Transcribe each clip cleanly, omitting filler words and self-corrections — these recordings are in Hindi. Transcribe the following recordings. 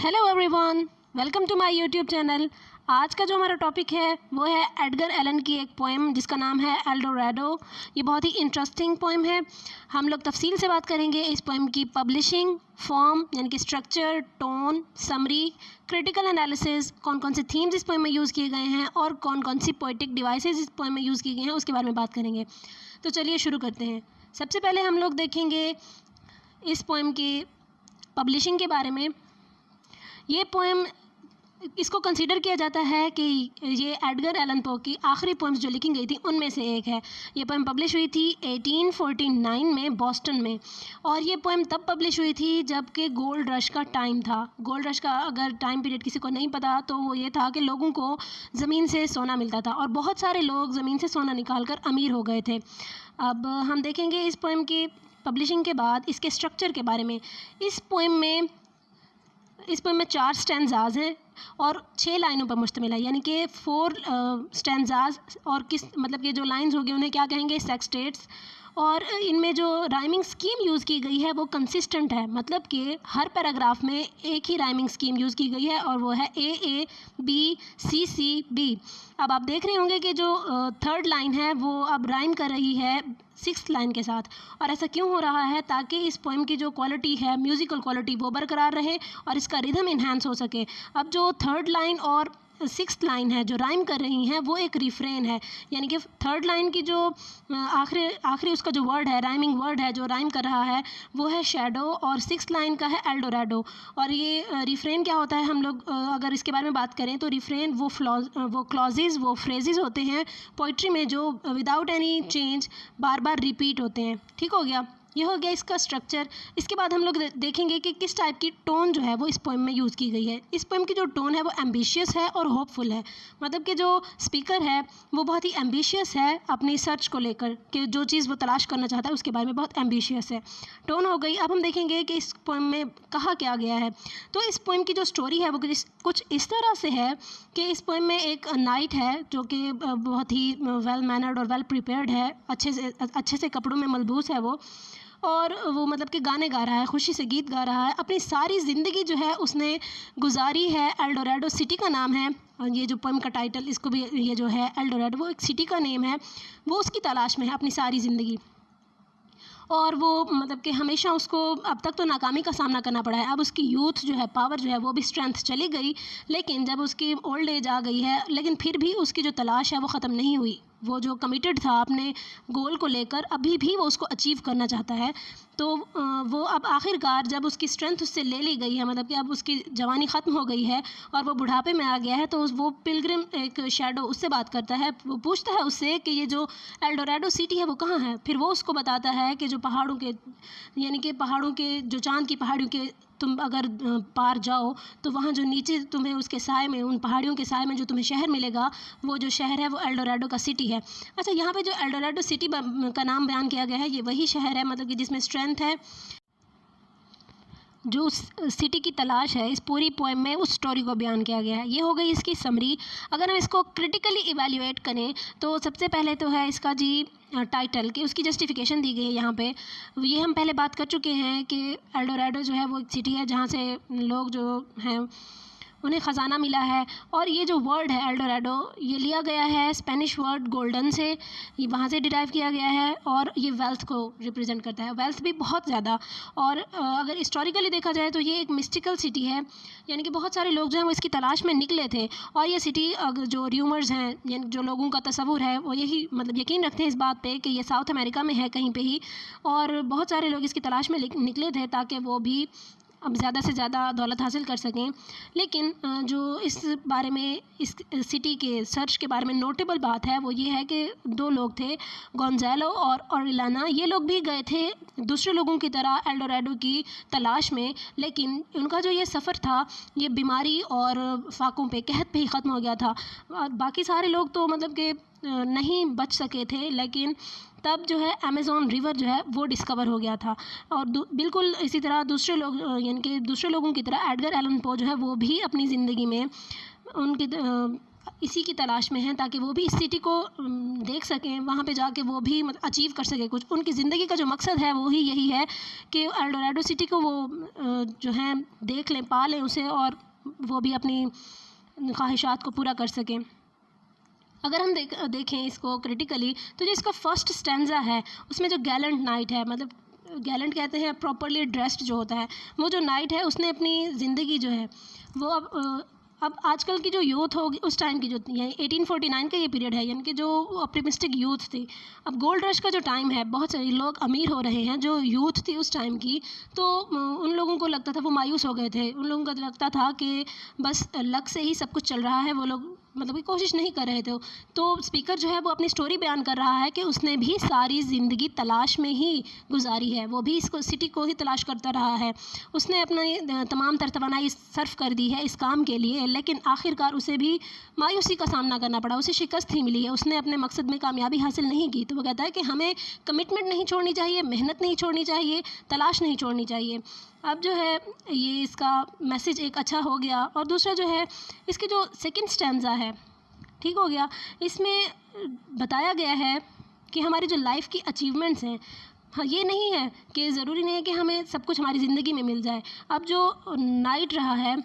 Hello everyone, welcome to my YouTube channel. आज का जो हमारा टॉपिक है वो है एडगर एलन की एक पोएम जिसका नाम है एल डोरैडो। ये बहुत ही इंटरेस्टिंग पोएम है। हम लोग तफसील से बात करेंगे इस पोएम की पब्लिशिंग, फॉर्म यानी कि structure, tone, summary, critical analysis, कौन कौन से थीम्स इस पोएम में यूज़ किए गए हैं और कौन कौन सी पोइटिक डिवाइसेस इस पोएम में यूज़ किए गए हैं उसके बारे में बात करेंगे। तो चलिए शुरू करते हैं। सबसे पहले हम लोग देखेंगे इस पोएम की पब्लिशिंग के बारे में। ये पोएम इसको कंसीडर किया जाता है कि ये एडगर एलन पो की आखिरी पोएम्स जो लिखी गई थी उनमें से एक है। ये पोएम पब्लिश हुई थी 1849 में बॉस्टन में, और ये पोएम तब पब्लिश हुई थी जबकि गोल्ड रश का टाइम था। गोल्ड रश का अगर टाइम पीरियड किसी को नहीं पता तो वो ये था कि लोगों को ज़मीन से सोना मिलता था और बहुत सारे लोग ज़मीन से सोना निकाल कर अमीर हो गए थे। अब हम देखेंगे इस पोएम की पब्लिशिंग के बाद इसके स्ट्रक्चर के बारे में। इस पोएम में 4 स्टैंजाज हैं और 6 लाइनों पर मुश्तमिल है, यानी कि 4 स्टैंजाज। और किस मतलब कि जो लाइंस होगी उन्हें क्या कहेंगे, सेक्सटेट्स। और इनमें जो राइमिंग स्कीम यूज़ की गई है वो कंसिस्टेंट है, मतलब कि हर पैराग्राफ में एक ही राइमिंग स्कीम यूज़ की गई है और वो है ए A B C C B. अब आप देख रहे होंगे कि जो 3rd लाइन है वो अब राइम कर रही है 6th लाइन के साथ। और ऐसा क्यों हो रहा है? ताकि इस पोएम की जो क्वालिटी है, म्यूज़िकल क्वालिटी, वो बरकरार रहे और इसका रिदम इन्हांस हो सके। अब जो 3rd लाइन और 6th लाइन है जो राइम कर रही हैं वो एक रिफ्रेन है, यानी कि 3rd लाइन की जो आखिरी उसका जो वर्ड है, राइमिंग वर्ड है जो राइम कर रहा है वो है शैडो, और 6th लाइन का है एल डोरैडो। और ये रिफ्रेन क्या होता है, हम लोग अगर इसके बारे में बात करें तो रिफ्रेन वो क्लॉजेज़, वो फ्रेजेस होते हैं पोइट्री में जो विदाउट एनी चेंज बार बार रिपीट होते हैं। ठीक हो गया, ये हो गया इसका स्ट्रक्चर। इसके बाद हम लोग देखेंगे कि किस टाइप की टोन जो है वो इस पोएम में यूज़ की गई है। इस पोएम की जो टोन है वो एम्बिशियस है और होपफुल है, मतलब कि जो स्पीकर है वो बहुत ही एम्बिशियस है अपनी सर्च को लेकर, कि जो चीज़ वो तलाश करना चाहता है उसके बारे में बहुत एम्बिशियस है। टोन हो गई। अब हम देखेंगे कि इस पोएम में कहा क्या गया है। तो इस पोएम की जो स्टोरी है वो कुछ इस तरह से है कि इस पोएम में एक नाइट है जो कि बहुत ही वेल मैनर्ड और वेल प्रिपेयर्ड है, अच्छे से कपड़ों में मलबूस है वो, और वो मतलब कि गाने गा रहा है, खुशी से गीत गा रहा है। अपनी सारी ज़िंदगी जो है उसने गुजारी है, एल डोरैडो सिटी का नाम है। और ये जो पोएम का टाइटल, इसको भी ये जो है एल डोरैडो वो एक सिटी का नेम है, वो उसकी तलाश में है अपनी सारी ज़िंदगी। और वो मतलब कि हमेशा उसको अब तक तो नाकामी का सामना करना पड़ा है। अब उसकी यूथ जो है, पावर जो है, वो भी स्ट्रेंथ चली गई, लेकिन जब उसकी ओल्ड एज आ गई है लेकिन फिर भी उसकी जो तलाश है वो ख़त्म नहीं हुई। वो जो कमिटेड था अपने गोल को लेकर, अभी भी वो उसको अचीव करना चाहता है। तो वो अब आखिरकार जब उसकी स्ट्रेंथ उससे ले ली गई है, मतलब कि अब उसकी जवानी ख़त्म हो गई है और वो बुढ़ापे में आ गया है, तो वो पिलग्रिम एक शैडो उससे बात करता है। वो पूछता है उससे कि ये जो एल डोरैडो सिटी है वो कहाँ है। फिर वो उसको बताता है कि जो पहाड़ों के, यानी कि पहाड़ों के, जो चाँद की पहाड़ियों के तुम अगर पार जाओ तो वहाँ जो नीचे तुम्हें उसके साए में, उन पहाड़ियों के साए में जो तुम्हें शहर मिलेगा, वो जो शहर है वो एल डोरैडो का सिटी है। अच्छा, यहाँ पे जो एल डोरैडो सिटी का नाम बयान किया गया है, ये वही शहर है मतलब कि जिसमें स्ट्रेंथ है, जो सिटी की तलाश है। इस पूरी पोएम में उस स्टोरी को बयान किया गया है। ये हो गई इसकी समरी। अगर हम इसको क्रिटिकली इवैल्यूएट करें तो सबसे पहले तो है इसका जी टाइटल, कि उसकी जस्टिफिकेशन दी गई है यहाँ पे। ये हम पहले बात कर चुके हैं कि एल डोरैडो जो है वो एक सिटी है जहाँ से लोग जो हैं उन्हें ख़जाना मिला है। और ये जो वर्ड है एल डोरैडो, ये लिया गया है स्पेनिश वर्ड गोल्डन से, ये वहाँ से डिराइव किया गया है, और ये वेल्थ को रिप्रेजेंट करता है, वेल्थ भी बहुत ज़्यादा। और अगर हिस्टोरिकली देखा जाए तो ये एक मिस्टिकल सिटी है, यानी कि बहुत सारे लोग जो हैं वो इसकी तलाश में निकले थे। और ये सिटी जो र्यूमर्स हैं, यानी जो लोगों का तसव्वुर है वो यही मतलब यकीन रखते हैं इस बात पे कि ये साउथ अमेरिका में है कहीं पे ही, और बहुत सारे लोग इसकी तलाश में निकले थे ताकि वो भी अब ज़्यादा से ज़्यादा दौलत हासिल कर सकें। लेकिन जो इस बारे में, इस सिटी के सर्च के बारे में नोटेबल बात है वो ये है कि 2 लोग थे, गोंजालो और ओरिलाना। ये लोग भी गए थे दूसरे लोगों की तरह एल डोरैडो की तलाश में, लेकिन उनका जो ये सफ़र था ये बीमारी और फाकों पे, कहत पे ही ख़त्म हो गया था। बाकी सारे लोग तो मतलब कि नहीं बच सके थे, लेकिन तब जो है अमेज़ॉन रिवर जो है वो डिस्कवर हो गया था। और बिल्कुल इसी तरह दूसरे लोग, यानी कि दूसरे लोगों की तरह एडगर एलन पो जो है वो भी अपनी ज़िंदगी में उनकी इसी की तलाश में हैं, ताकि वो भी इस सिटी को देख सकें, वहाँ पे जाके वो भी अचीव कर सकें कुछ। उनकी ज़िंदगी का जो मकसद है वो ही यही है कि एल डोराडो सिटी को वो जो है देख लें, पा लें उसे, और वो भी अपनी ख्वाहिशात को पूरा कर सकें। अगर हम देखें इसको क्रिटिकली, तो जो इसका फर्स्ट स्टैंजा है उसमें जो गैलेंट नाइट है, मतलब गैलेंट कहते हैं प्रॉपरली ड्रेस्ड जो होता है, वो जो नाइट है उसने अपनी ज़िंदगी जो है वो अब आजकल की जो यूथ होगी उस टाइम की जो यानी 1849 का ये पीरियड है, यानी कि जो ऑप्टिमिस्टिक यूथ थी। अब गोल्ड रश का जो टाइम है, बहुत सारे लोग अमीर हो रहे हैं, जो यूथ थी उस टाइम की, तो उन लोगों को लगता था, वो मायूस हो गए थे, उन लोगों को लगता था कि बस लक से ही सब कुछ चल रहा है, वो लोग मतलब कि कोशिश नहीं कर रहे थे। तो स्पीकर जो है वो अपनी स्टोरी बयान कर रहा है कि उसने भी सारी ज़िंदगी तलाश में ही गुजारी है, वो भी इसको सिटी को ही तलाश करता रहा है, उसने अपना तमाम तर तवानाई सर्फ कर दी है इस काम के लिए, लेकिन आखिरकार उसे भी मायूसी का सामना करना पड़ा, उसे शिकस्त ही मिली है, उसने अपने मकसद में कामयाबी हासिल नहीं की। तो वो कहता है कि हमें कमिटमेंट नहीं छोड़नी चाहिए, मेहनत नहीं छोड़नी चाहिए, तलाश नहीं छोड़नी चाहिए। अब जो है ये इसका मैसेज एक अच्छा हो गया। और दूसरा जो है इसके जो सेकंड स्टैंजा है, ठीक हो गया, इसमें बताया गया है कि हमारी जो लाइफ की अचीवमेंट्स हैं, हाँ ये नहीं है कि ज़रूरी नहीं है कि हमें सब कुछ हमारी ज़िंदगी में मिल जाए। अब जो नाइट रहा है,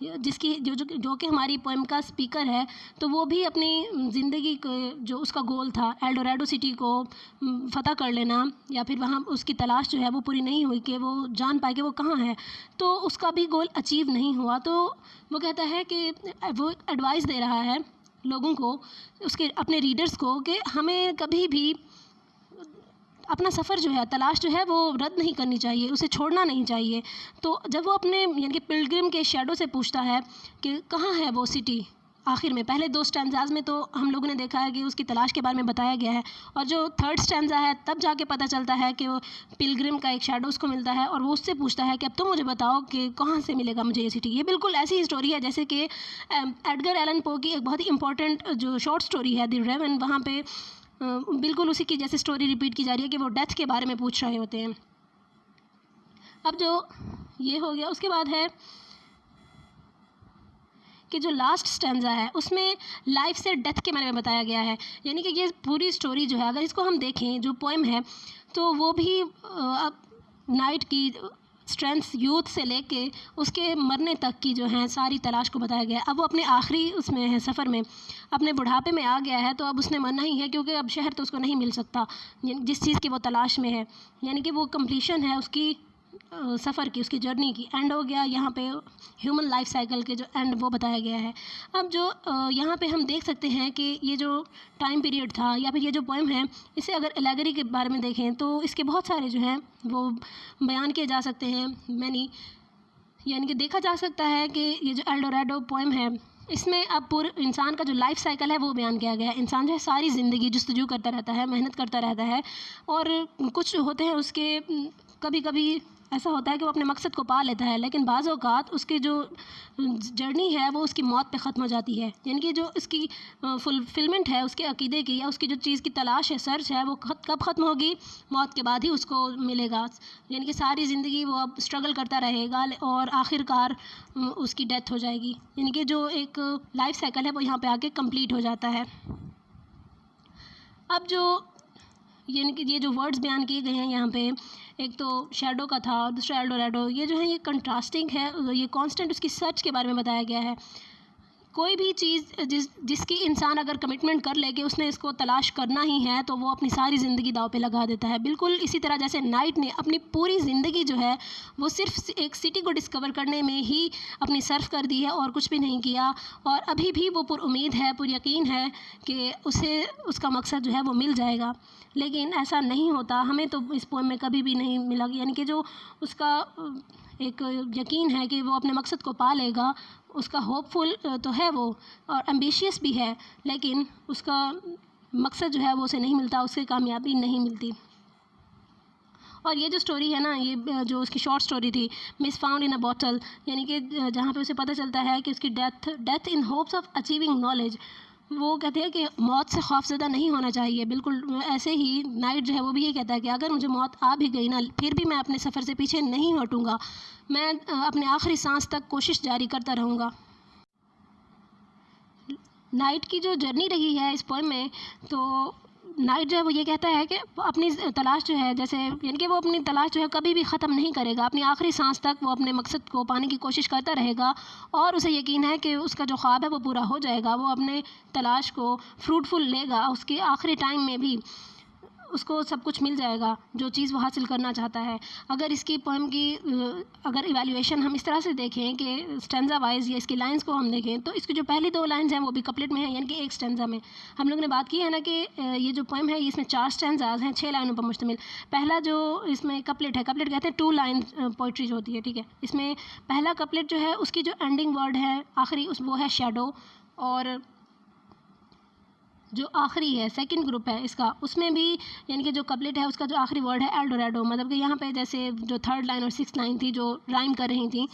जिसकी जो कि हमारी पोएम का स्पीकर है, तो वो भी अपनी ज़िंदगी को जो उसका गोल था एल डोराडो सिटी को फ़तह कर लेना, या फिर वहाँ उसकी तलाश जो है वो पूरी नहीं हुई कि वो जान पाए कि वो कहाँ है, तो उसका भी गोल अचीव नहीं हुआ। तो वो कहता है कि वो एडवाइस दे रहा है लोगों को, उसके अपने रीडर्स को, कि हमें कभी भी अपना सफ़र जो है, तलाश जो है वो रद्द नहीं करनी चाहिए, उसे छोड़ना नहीं चाहिए। तो जब वो अपने यानी कि पिलग्रिम के शैडो से पूछता है कि कहाँ है वो सिटी, आखिर में पहले दो स्टैंजाज में तो हम लोगों ने देखा है कि उसकी तलाश के बारे में बताया गया है, और जो थर्ड स्टैंजा है तब जाके पता चलता है कि वो पिलग्रिम का एक शैडो उसको मिलता है, और वो उससे पूछता है कि अब तुम मुझे बताओ कि कहाँ से मिलेगा मुझे ये सिटी। ये बिल्कुल ऐसी ही स्टोरी है जैसे कि एडगर एलन पो की एक बहुत ही इंपॉर्टेंट जो शॉर्ट स्टोरी है द रेवन, वहाँ पे बिल्कुल उसी की जैसे स्टोरी रिपीट की जा रही है कि वो डेथ के बारे में पूछ रहे होते हैं। अब जो ये हो गया, उसके बाद है कि जो लास्ट स्टैंजा है उसमें लाइफ से डेथ के बारे में बताया गया है, यानी कि ये पूरी स्टोरी जो है अगर इसको हम देखें जो पोएम है, तो वो भी अब नाइट की स्ट्रेंथ यूथ से लेके उसके मरने तक की जो है सारी तलाश को बताया गया है। अब वो अपने आखिरी उसमें है, सफ़र में, अपने बुढ़ापे में आ गया है, तो अब उसने मरना ही है, क्योंकि अब शहर तो उसको नहीं मिल सकता जिस चीज़ की वो तलाश में है, यानी कि वो कंप्लीशन है उसकी सफ़र की, उसकी जर्नी की, एंड हो गया। यहाँ पे ह्यूमन लाइफ साइकिल के जो एंड वो बताया गया है। अब जो यहाँ पे हम देख सकते हैं कि ये जो टाइम पीरियड था या फिर ये जो पोएम है, इसे अगर एलेगरी के बारे में देखें तो इसके बहुत सारे जो हैं वो बयान किए जा सकते हैं, मैनी, यानी कि देखा जा सकता है कि ये जो एल डोराडो पोएम है, इसमें अब पूरे इंसान का जो लाइफ साइकिल है वो बयान किया गया है। इंसान जो है सारी ज़िंदगी जस्तजू करता रहता है, मेहनत करता रहता है, और कुछ होते हैं उसके कभी कभी ऐसा होता है कि वो अपने मकसद को पा लेता है, लेकिन बाज़ औक़ात उसकी जो जर्नी है वो उसकी मौत पे ख़त्म हो जाती है, यानी कि जो इसकी फुलफिलमेंट है उसके अक़ीदे की, या उसकी जो चीज़ की तलाश है, सर्च है, वो कब ख़त्म होगी, मौत के बाद ही उसको मिलेगा। यानी कि सारी ज़िंदगी वो अब स्ट्रगल करता रहेगा और आखिरकार उसकी डेथ हो जाएगी, यानी कि जो एक लाइफ साइकिल है वो यहाँ पे आके कंप्लीट हो जाता है। अब जो यानी कि ये जो वर्ड्स बयान किए गए हैं यहाँ पे, एक तो शैडो का था और दूसरा एल डोराडो, ये जो है ये कंट्रास्टिंग है, ये कांस्टेंट उसकी सर्च के बारे में बताया गया है। कोई भी चीज़ जिसकी इंसान अगर कमिटमेंट कर ले कि उसने इसको तलाश करना ही है, तो वो अपनी सारी ज़िंदगी दाव पे लगा देता है। बिल्कुल इसी तरह जैसे नाइट ने अपनी पूरी ज़िंदगी जो है वो सिर्फ एक सिटी को डिस्कवर करने में ही अपनी सर्फ कर दी है और कुछ भी नहीं किया, और अभी भी वो पुरुमीद है, पुरयकीन है कि उसे उसका मकसद जो है वो मिल जाएगा, लेकिन ऐसा नहीं होता। हमें तो इस पोएम में कभी भी नहीं मिला, यानी कि जो उसका एक यकीन है कि वो अपने मकसद को पा लेगा, उसका होपफुल तो है वो और एम्बिशियस भी है, लेकिन उसका मकसद जो है वो उसे नहीं मिलता, उससे कामयाबी नहीं मिलती। और ये जो स्टोरी है ना, ये जो उसकी शॉर्ट स्टोरी थी miss found in a bottle, यानी कि जहाँ पे उसे पता चलता है कि उसकी death in hopes of achieving knowledge, वो कहते हैं कि मौत से खौफज़दा नहीं होना चाहिए। बिल्कुल ऐसे ही नाइट जो है वो भी ये कहता है कि अगर मुझे मौत आ भी गई ना, फिर भी मैं अपने सफ़र से पीछे नहीं हटूँगा, मैं अपने आखिरी सांस तक कोशिश जारी करता रहूँगा। नाइट की जो जर्नी रही है इस पोएम में, तो नाइट जो है वो ये कहता है कि अपनी तलाश जो है, जैसे यानी कि वो अपनी तलाश जो है कभी भी ख़त्म नहीं करेगा, अपनी आखिरी सांस तक वो अपने मकसद को पाने की कोशिश करता रहेगा और उसे यकीन है कि उसका जो ख्वाब है वो पूरा हो जाएगा। वो अपने तलाश को फ्रूटफुल लेगा, उसके आखिरी टाइम में भी उसको सब कुछ मिल जाएगा जो चीज़ वो हासिल करना चाहता है। अगर इसकी पोएम की अगर इवैल्यूएशन हम इस तरह से देखें कि स्टैंज़ा वाइज या इसकी लाइंस को हम देखें, तो इसकी जो पहली 2 लाइंस हैं वो भी कपलेट में है, यानी कि एक स्टैंज़ा में। हम लोग ने बात की है ना कि ये जो पोएम है इसमें 4 स्टैंज़ाज हैं, 6 लाइनों पर मुश्तमिल। पहला जो इसमें कपलेट है, कपलेट कहते हैं 2 लाइन पोइट्री जो होती है, ठीक है। इसमें पहला कपलेट जो है उसकी जो एंडिंग वर्ड है आखिरी वो है शैडो, और जो आखिरी है सेकंड ग्रुप है इसका, उसमें भी यानी कि जो कपलेट है उसका जो आखिरी वर्ड है एल्डोरेडो। मतलब कि यहाँ पे जैसे जो 3rd लाइन और 6th लाइन थी जो राइम कर रही थी,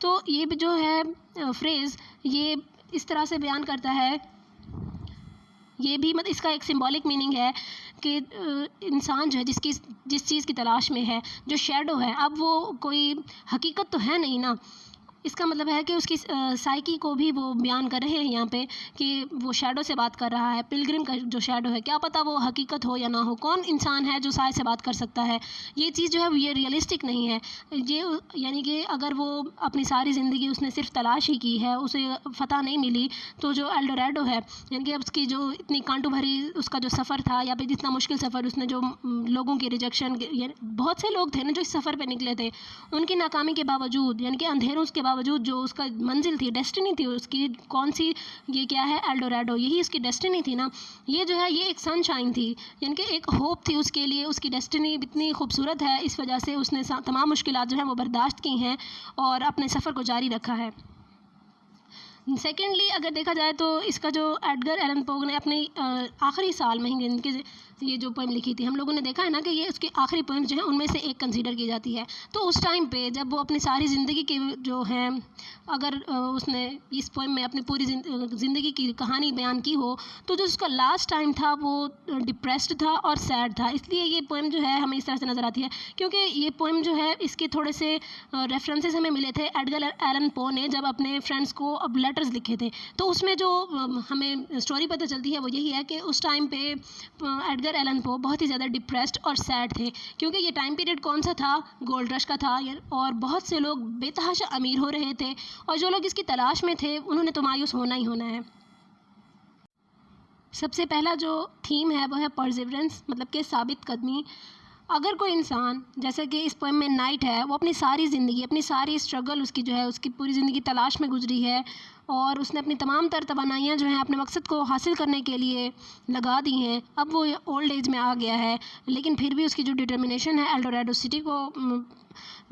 तो ये भी जो है फ्रेज़ ये इस तरह से बयान करता है, ये भी मतलब इसका एक सिंबॉलिक मीनिंग है कि इंसान जो है जिस चीज़ की तलाश में है, जो शैडो है, अब वो कोई हकीकत तो है नहीं ना, इसका मतलब है कि उसकी साइकी को भी वो बयान कर रहे हैं यहाँ पे कि वो शैडो से बात कर रहा है। पिलग्रिम का जो शैडो है, क्या पता वो हकीकत हो या ना हो, कौन इंसान है जो साय से बात कर सकता है। ये चीज़ जो है ये रियलिस्टिक नहीं है। ये यानी कि अगर वो अपनी सारी ज़िंदगी उसने सिर्फ तलाश ही की है, उसे फ़तह नहीं मिली, तो जो एल्डोरेडो है यानी कि उसकी जो इतनी कांटू भरी उसका जो सफ़र था, या फिर जितना मुश्किल सफ़र उसने जो लोगों की रिजेक्शन, बहुत से लोग थे ना जो इस सफ़र पर निकले थे, उनकी नाकामी के बावजूद, यानी कि अंधेरों के बावजूद जो उसका मंजिल थी, डेस्टिनी थी उसकी, कौन सी, ये क्या है एल्डोरेडो, यही उसकी डेस्टिनी थी ना। ये जो है ये एक सनशाइन थी, यानी कि एक होप थी उसके लिए। उसकी डेस्टिनी इतनी खूबसूरत है, इस वजह से उसने तमाम मुश्किलात जो हैं वो बर्दाश्त की हैं और अपने सफ़र को जारी रखा है। सेकेंडली अगर देखा जाए तो इसका जो एडगर एलन पो ने अपने आखिरी साल में ही इनके ये जो पोएम लिखी थी, हम लोगों ने देखा है ना कि ये उसकी आखिरी पोएम जो है उनमें से एक कंसीडर की जाती है। तो उस टाइम पे जब वो अपनी सारी ज़िंदगी की जो है, अगर उसने इस पोएम में अपनी पूरी ज़िंदगी की कहानी बयान की हो, तो जो उसका लास्ट टाइम था वो डिप्रेस्ड था और सैड था। इसलिए ये पोएम जो है हमें इस तरह से नज़र आती है, क्योंकि ये पोएम जो है इसके थोड़े से रेफरेंसेस हमें मिले थे एडगर एलन पो ने जब अपने फ्रेंड्स को अब लेटर्स लिखे थे। तो उसमें जो हमें स्टोरी पता चलती है वो यही है कि उस टाइम पे एडगर एलन पो बहुत ही ज़्यादा डिप्रेस्ड और सैड थे, क्योंकि ये टाइम पीरियड कौन सा था, गोल्ड रश का था, और बहुत से लोग बेतहाशा अमीर हो रहे थे, और जो लोग इसकी तलाश में थे उन्होंने तो मायूस होना ही होना है। सबसे पहला जो थीम है वो है परसिवरेंस, मतलब कि साबित कदमी। अगर कोई इंसान, जैसे कि इस पोएम में नाइट है, वो अपनी सारी ज़िंदगी, अपनी सारी स्ट्रगल उसकी जो है, उसकी पूरी ज़िंदगी तलाश में गुजरी है और उसने अपनी तमाम तर तवानाइयाँ जो हैं अपने मकसद को हासिल करने के लिए लगा दी हैं। अब वो ओल्ड एज में आ गया है, लेकिन फिर भी उसकी जो डिटर्मिनेशन है एल्डोरेडो सिटी को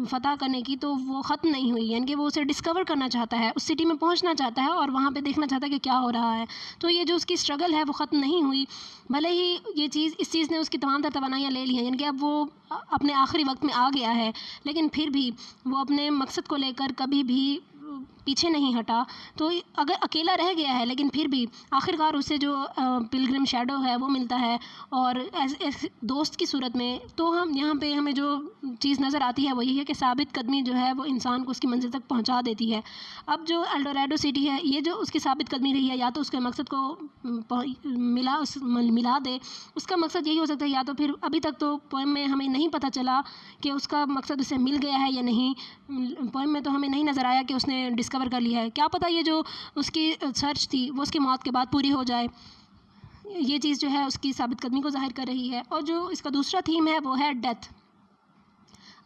फ़तह करने की, तो वो ख़त्म नहीं हुई। यानी कि वो उसे डिस्कवर करना चाहता है, उस सिटी में पहुंचना चाहता है और वहाँ पे देखना चाहता है कि क्या हो रहा है। तो ये जो उसकी स्ट्रगल है वो ख़त्म नहीं हुई, भले ही ये चीज़, इस चीज़ ने उसकी तमाम तर तवानाइयाँ ले ली हैं, यानी कि अब वो अपने आखिरी वक्त में आ गया है, लेकिन फिर भी वो अपने मकसद को लेकर कभी भी पीछे नहीं हटा। तो अगर अकेला रह गया है, लेकिन फिर भी आखिरकार उसे जो पिलग्रिम शैडो है वो मिलता है, और दोस्त की सूरत में। तो हम यहाँ पे हमें जो चीज़ नज़र आती है वो यही है कि साबित कदमी जो है वो इंसान को उसकी मंजिल तक पहुँचा देती है। अब जो एल्डोरेडो सिटी है, ये जो उसकी साबित कदमी रही है, या तो उसके मकसद को मिला दे, उसका मकसद यही हो सकता है, या तो फिर अभी तक तो पोएम में हमें नहीं पता चला कि उसका मकसद उसे मिल गया है या नहीं। पोएम में तो हमें नहीं नज़र आया कि उसने डिस्कवर कर लिया है। क्या पता ये जो उसकी सर्च थी वो उसकी मौत के बाद पूरी हो जाए। ये चीज़ जो है उसकी साबित कदमी को ज़ाहिर कर रही है। और जो इसका दूसरा थीम है वो है डेथ।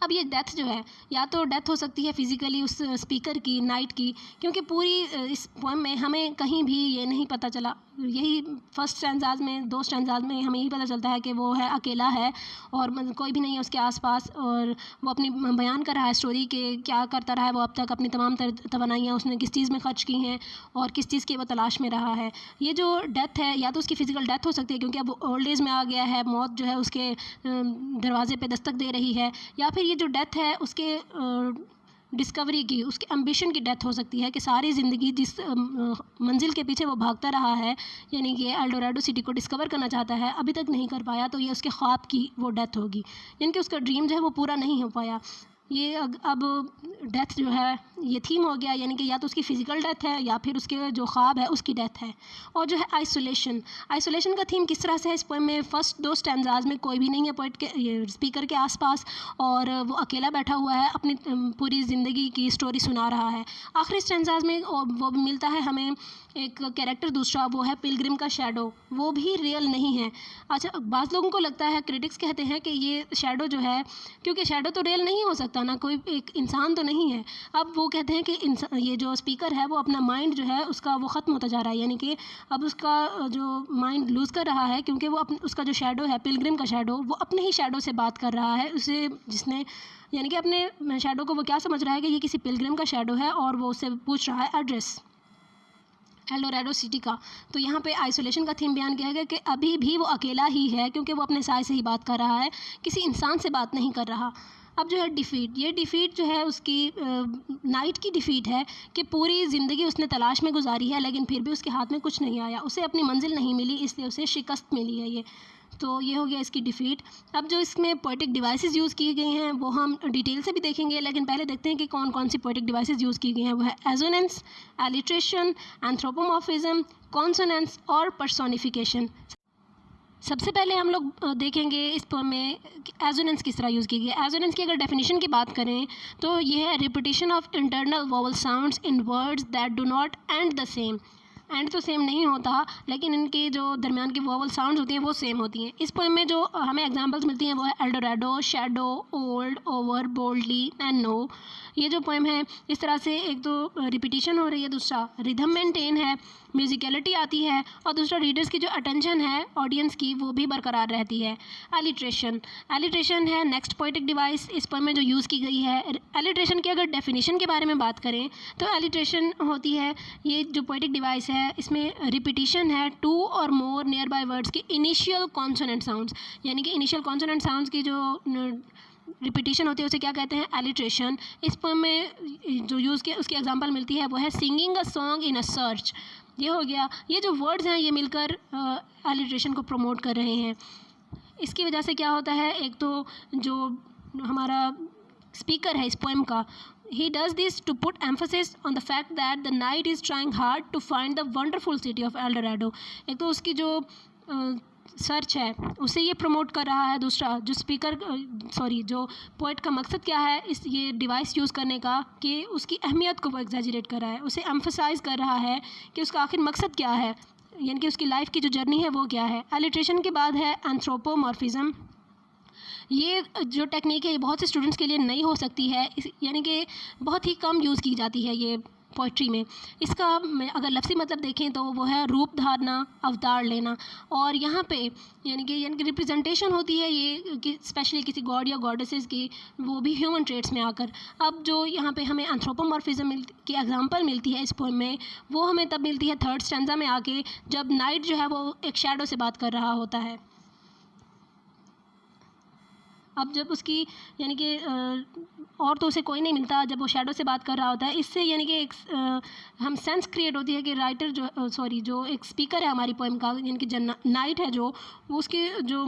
अब ये डेथ जो है, या तो डेथ हो सकती है फिज़िकली उस स्पीकर की, नाइट की, क्योंकि पूरी इस पोएम में हमें कहीं भी ये नहीं पता चला। यही फर्स्ट स्टैंजाज में, 2 स्टैंजाज में हमें यही पता चलता है कि वो है अकेला है और कोई भी नहीं है उसके आसपास, और वो अपनी बयान कर रहा है स्टोरी के क्या करता रहा है वो अब तक, अपनी तमाम तवानाइयाँ उसने किस चीज़ में खर्च की हैं और किस चीज़ की वो तलाश में रहा है। ये जो डेथ है, या तो उसकी फ़िज़िकल डेथ हो सकती है क्योंकि अब ओल्ड एज में आ गया है, मौत जो है उसके दरवाजे पे दस्तक दे रही है, या फिर ये जो डेथ है उसके डिस्कवरी की, उसके एम्बिशन की डेथ हो सकती है कि सारी ज़िंदगी जिस मंजिल के पीछे वो भागता रहा है, यानी कि एल्डोरेडो सिटी को डिस्कवर करना चाहता है, अभी तक नहीं कर पाया, तो ये उसके ख्वाब की वो डेथ होगी, यानी कि उसका ड्रीम जो है वो पूरा नहीं हो पाया। ये अब डेथ जो है ये थीम हो गया, यानी कि या तो उसकी फ़िज़िकल डेथ है या फिर उसके जो ख्वाब है उसकी डेथ है। और जो है आइसोलेशन का थीम किस तरह से है इस पोएम में, फ़र्स्ट 2 स्टैंजाज़ में कोई भी नहीं है पोइट के ये स्पीकर के आसपास, और वो अकेला बैठा हुआ है, अपनी पूरी ज़िंदगी की स्टोरी सुना रहा है। आखिरी स्टैंजाज़ में वो मिलता है हमें एक कैरेक्टर दूसरा, वो है पिलग्रिम का शैडो, वो भी रियल नहीं है। अच्छा, बाज़ लोगों को लगता है, क्रिटिक्स कहते हैं कि ये शैडो जो है, क्योंकि शैडो तो रियल नहीं हो सकता ना, कोई एक इंसान तो नहीं है। अब वो कहते हैं कि ये जो स्पीकर है वो अपना माइंड जो है उसका वो ख़त्म होता जा रहा है, यानी कि अब उसका जो माइंड लूज़ कर रहा है, क्योंकि वो उसका जो शैडो है, पिलग्रिम का शैडो, वो अपने ही शैडो से बात कर रहा है, उसे जिसने यानी कि अपने शैडो को वो क्या समझ रहा है कि ये किसी पिलग्रिम का शैडो है, और वो उससे पूछ रहा है एड्रेस एल डोराडो सिटी का। तो यहाँ पे आइसोलेशन का थीम बयान किया गया कि अभी भी वो अकेला ही है, क्योंकि वो अपने साय से ही बात कर रहा है, किसी इंसान से बात नहीं कर रहा। अब जो है डिफ़ीट, ये डिफ़ीट जो है उसकी नाइट की डिफ़ीट है कि पूरी ज़िंदगी उसने तलाश में गुजारी है, लेकिन फिर भी उसके हाथ में कुछ नहीं आया, उसे अपनी मंजिल नहीं मिली, इसलिए उसे शिकस्त मिली है ये। तो ये हो गया इसकी डिफ़ीट। अब जो इसमें पोएटिक डिवाइसेस यूज़ की गई हैं वो हम डिटेल से भी देखेंगे, लेकिन पहले देखते हैं कि कौन कौन सी पोएटिक डिवाइसेस यूज़ की गई हैं। वो है एजोनेंस, एलिट्रेशन, एंथ्रोपोमॉर्फिज्म, कॉन्सोनेंस और पर्सोनिफिकेशन। सबसे पहले हम लोग देखेंगे इस पोएम में एजोनेंस किस तरह यूज़ की गई है। एजोनेंस की अगर डेफिनेशन की बात करें तो ये है repetition of internal vowel sounds in words that do not and the same. And तो सेम नहीं होता, लेकिन इनकी जो दरमियान की वोवल साउंड्स होती हैं वो सेम होती हैं। इस पोएम में जो हमें एग्जांपल्स मिलती हैं वो है Eldorado, shadow, old, over, boldly and no. ये जो पोएम है इस तरह से एक तो रिपीटिशन हो रही है, दूसरा रिदम मेंटेन है, म्यूजिकलिटी आती है, और दूसरा रीडर्स की जो अटेंशन है ऑडियंस की वो भी बरकरार रहती है। एलिट्रेशन है नेक्स्ट पोएटिक डिवाइस इस पोएम में जो यूज़ की गई है। एलिट्रेशन की अगर डेफिनेशन के बारे में बात करें तो एलिट्रेशन होती है, ये जो पोएटिक डिवाइस है इसमें रिपीटिशन है टू और मोर नियर बाय वर्ड्स की इनिशियल कॉन्सोनेंट साउंड्स, यानी कि इनिशियल कॉन्सोनेंट साउंड्स की जो रिपीटिशन होती है उसे क्या कहते हैं, एलिट्रेशन। इस पोएम में जो यूज़ किया उसकी एग्जांपल मिलती है वो है singing a song in a search. ये हो गया, ये जो वर्ड्स हैं ये मिलकर एलिट्रेशन को प्रमोट कर रहे हैं। इसकी वजह से क्या होता है, एक तो जो हमारा स्पीकर है इस पोएम का, he does this to put emphasis on the fact that the knight is trying hard to find the wonderful city of El Dorado। एक तो उसकी जो सर्च है उसे ये प्रमोट कर रहा है, दूसरा जो स्पीकर जो पोइट का मकसद क्या है इस ये डिवाइस यूज़ करने का, कि उसकी अहमियत को वो एग्जैजरेट कर रहा है, उसे एम्फसाइज कर रहा है कि उसका आखिर मकसद क्या है, यानी कि उसकी लाइफ की जो जर्नी है वो क्या है। एलिट्रेशन के बाद है एंथ्रोपोमॉर्फिज्म। ये जो टेक्निक है ये बहुत से स्टूडेंट्स के लिए नई हो सकती है, यानी कि बहुत ही कम यूज़ की जाती है ये पोइट्री में। इसका अगर लफ्ज़ी मतलब देखें तो वो है रूप धारना, अवतार लेना, और यहाँ पे यानी कि रिप्रेजेंटेशन होती है ये कि स्पेशली किसी गॉड या गॉडेसेस की, वो भी ह्यूमन ट्रेट्स में आकर। अब जो यहाँ पे हमें एंथ्रोपोमॉर्फिज्म की एग्जांपल मिलती है इस पोएम में, वो हमें तब मिलती है थर्ड स्टैंजा में आके, जब नाइट जो है वो एक शैडो से बात कर रहा होता है। अब जब उसकी यानी कि और तो उसे कोई नहीं मिलता, जब वो शैडो से बात कर रहा होता है, इससे यानी कि एक हम सेंस क्रिएट होती है कि राइटर जो एक स्पीकर है हमारी पोएम का, यानी कि नाइट है जो वो उसकी जो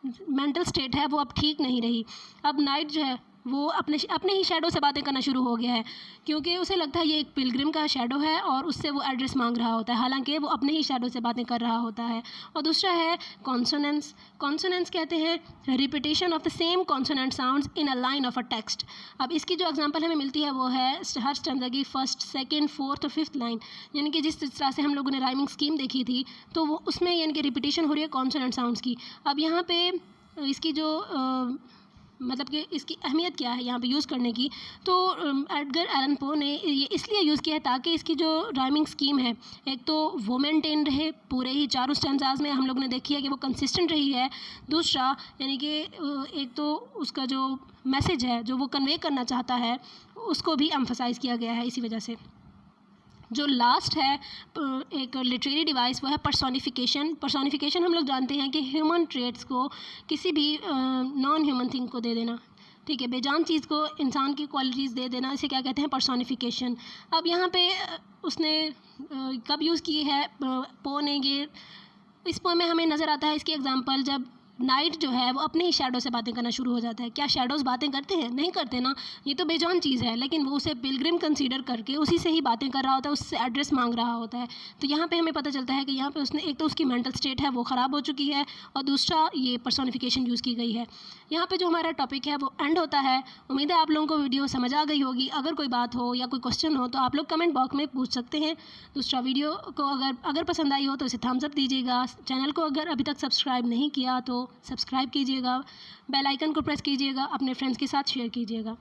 मेंटल स्टेट है वो अब ठीक नहीं रही। अब नाइट जो है वो अपने ही शैडो से बातें करना शुरू हो गया है, क्योंकि उसे लगता है ये एक पिलग्रिम का शैडो है और उससे वो एड्रेस मांग रहा होता है, हालांकि वो अपने ही शैडो से बातें कर रहा होता है। और दूसरा है कॉन्सोनेंस। कॉन्सोनेंस कहते हैं repetition of the same consonant sounds in a line of a text. अब इसकी जो एग्जांपल हमें मिलती है वो है हर स्टैंजा की फर्स्ट, सेकंड, फोर्थ और फिफ्थ लाइन, यानी कि जिस तरह से हम लोगों ने राइमिंग स्कीम देखी थी तो वो उसमें यानी कि रिपीटिशन हो रही है कॉन्सोनेंट साउंड्स की। अब यहाँ पे इसकी जो मतलब कि इसकी अहमियत क्या है यहाँ पे यूज़ करने की, तो एडगर एलन पो ने ये इसलिए यूज़ किया है ताकि इसकी जो राइमिंग स्कीम है एक तो वो मेंटेन रहे, पूरे ही चारों स्टैंजाज में हम लोग ने देखी है कि वो कंसिस्टेंट रही है। दूसरा यानी कि एक तो उसका जो मैसेज है जो वो कन्वे करना चाहता है उसको भी एम्फसाइज़ किया गया है इसी वजह से। जो लास्ट है एक लिटरेरी डिवाइस वो है पर्सोनिफिकेशन। पर्सोनिफिकेशन हम लोग जानते हैं कि ह्यूमन ट्रेट्स को किसी भी नॉन ह्यूमन थिंग को दे देना, ठीक है, बेजान चीज़ को इंसान की क्वालिटीज़ दे देना, इसे क्या कहते हैं, पर्सोनिफिकेशन। अब यहाँ पे उसने कब यूज़ की है पो ने, ये इस पोएम में हमें नज़र आता है इसकी एग्जांपल जब नाइट जो है वो अपने ही शैडो से बातें करना शुरू हो जाता है। क्या शैडोज़ बातें करते हैं? नहीं करते ना, ये तो बेजान चीज़ है, लेकिन वो उसे पिलग्रिम कंसीडर करके उसी से ही बातें कर रहा होता है, उससे एड्रेस मांग रहा होता है। तो यहाँ पे हमें पता चलता है कि यहाँ पे उसने एक तो उसकी मेंटल स्टेट है वो ख़राब हो चुकी है, और दूसरा ये पर्सोनिफिकेशन यूज़ की गई है। यहाँ पे जो हमारा टॉपिक है वो एंड होता है। उम्मीद है आप लोगों को वीडियो समझ आ गई होगी। अगर कोई बात हो या कोई क्वेश्चन हो तो आप लोग कमेंट बॉक्स में पूछ सकते हैं। दूसरा, वीडियो को अगर पसंद आई हो तो इसे थम्स अप दीजिएगा। चैनल को अगर अभी तक सब्सक्राइब नहीं किया तो सब्सक्राइब कीजिएगा। बेल आइकन को प्रेस कीजिएगा, अपने फ्रेंड्स के साथ शेयर कीजिएगा।